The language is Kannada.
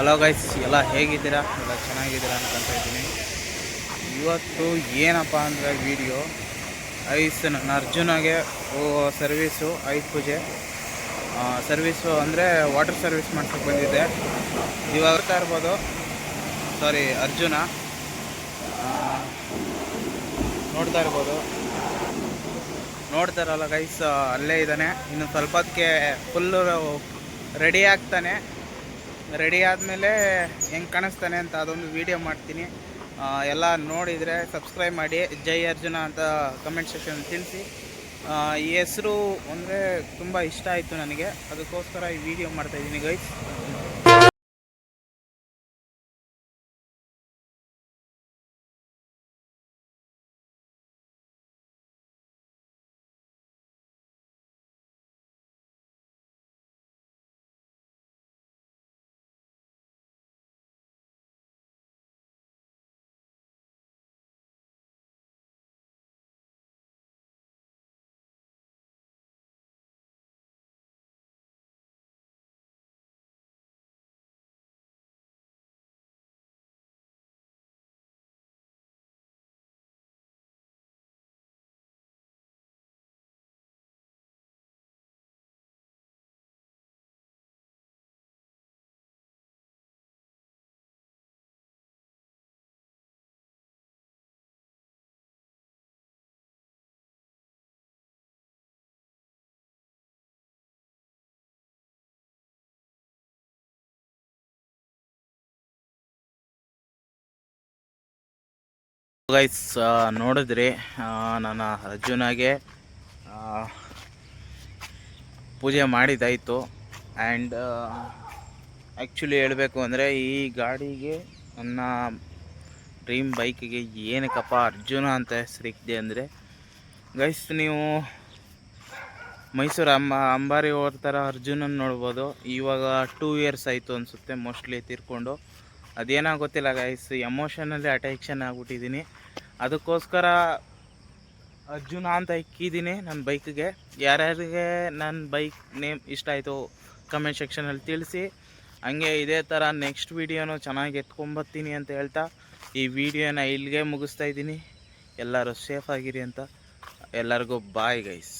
ಹಲೋ ಗೈಸ್, ಎಲ್ಲ ಹೇಗಿದ್ದೀರಾ? ಎಲ್ಲ ಚೆನ್ನಾಗಿದ್ದೀರಾ ಅನ್ಕೊತಾ ಇದ್ದೀನಿ. ಇವತ್ತು ಏನಪ್ಪ ಅಂದರೆ ವಿಡಿಯೋ ನನ್ನ ಅರ್ಜುನಾಗೆ ಸರ್ವೀಸು ಪೂಜೆ ಸರ್ವೀಸು ಅಂದರೆ ವಾಟರ್ ಸರ್ವೀಸ್ ಮಾಡ್ಸೋಕ್ಕೆ ಬಂದಿದ್ದೆ. ಇವಾಗ ಬರ್ತಾ ಇರ್ಬೋದು. ಸಾರಿ, ಅರ್ಜುನ ನೋಡ್ತಾ ಇರ್ಬೋದು. ನೋಡ್ತಾರಲ್ಲ ಗೈಸ್, ಅಲ್ಲೇ ಇದ್ದಾನೆ. ಇನ್ನು ಸ್ವಲ್ಪ ಹೊತ್ತಿಗೆ ಫುಲ್ಲು ರೆಡಿ ಆಗ್ತಾನೆ. ರೆಡಿ ಆದಮೇಲೆ ಹೆಂಗೆ ಕಾಣಿಸ್ತಾನೆ ಅಂತ ಅದೊಂದು ವೀಡಿಯೋ ಮಾಡ್ತೀನಿ. ಎಲ್ಲ ನೋಡಿದರೆ ಸಬ್ಸ್ಕ್ರೈಬ್ ಮಾಡಿ, ಜೈ ಅರ್ಜುನ ಅಂತ ಕಮೆಂಟ್ ಸೆಕ್ಷನ್ ತಿಳಿಸಿ. ಈ ಹೆಸರು ಅಂದರೆ ತುಂಬ ಇಷ್ಟ ಆಯಿತು ನನಗೆ, ಅದಕ್ಕೋಸ್ಕರ ಈ ವಿಡಿಯೋ ಮಾಡ್ತಾಯಿದ್ದೀನಿ ಗೈಸ್. ಗೈಸ್, ನೋಡಿದ್ರಿ, ನನ್ನ ಅರ್ಜುನಾಗೆ ಪೂಜೆ ಮಾಡಿದ್ದಾಯಿತು. ಆ್ಯಂಡ್ ಆ್ಯಕ್ಚುಲಿ ಹೇಳಬೇಕು ಅಂದರೆ ಈ ಗಾಡಿಗೆ, ನನ್ನ ಡ್ರೀಮ್ ಬೈಕಿಗೆ ಏನಕ್ಕಪ್ಪ ಅರ್ಜುನ ಅಂತ ಹೆಸರಿದೆ ಅಂದರೆ ಗೈಸ್, ನೀವು ಮೈಸೂರು ಅಂಬಾರಿ ಹೋಗ್ತಾರ ಅರ್ಜುನನ್ ನೋಡ್ಬೋದು. ಇವಾಗ 2 ಇಯರ್ಸ್ ಆಯಿತು ಅನಿಸುತ್ತೆ ಮೋಸ್ಟ್ಲಿ ತೀರ್ಕೊಂಡು. ಅದೇನೋ ಗೊತ್ತಿಲ್ಲ ಗೈಸ್, ಎಮೋಷನಲ್ಲಿ ಅಟ್ಯಾಕ್ಷನ್ ಆಗ್ಬಿಟ್ಟಿದ್ದೀನಿ. ಅದಕ್ಕೋಸ್ಕರ ಅರ್ಜುನ ಅಂತ ಇಕ್ಕಿದ್ದೀನಿ ನನ್ನ ಬೈಕಿಗೆ. ಯಾರ್ಯಾರಿಗೆ ನನ್ನ ಬೈಕ್ ನೇಮ್ ಇಷ್ಟ ಆಯಿತು ಕಮೆಂಟ್ ಸೆಕ್ಷನಲ್ಲಿ ತಿಳಿಸಿ. ಹಂಗೆ ಇದೇ ಥರ ನೆಕ್ಸ್ಟ್ ವೀಡಿಯೋನು ಚೆನ್ನಾಗಿ ಎತ್ಕೊಂಬರ್ತೀನಿ ಅಂತ ಹೇಳ್ತಾ ಈ ವಿಡಿಯೋನ ಇಲ್ಲಿಗೆ ಮುಗಿಸ್ತಾ ಇದ್ದೀನಿ. ಎಲ್ಲರೂ ಸೇಫಾಗಿರಿ ಅಂತ. ಎಲ್ಲರಿಗೂ ಬಾಯ್ ಗೈಸ್.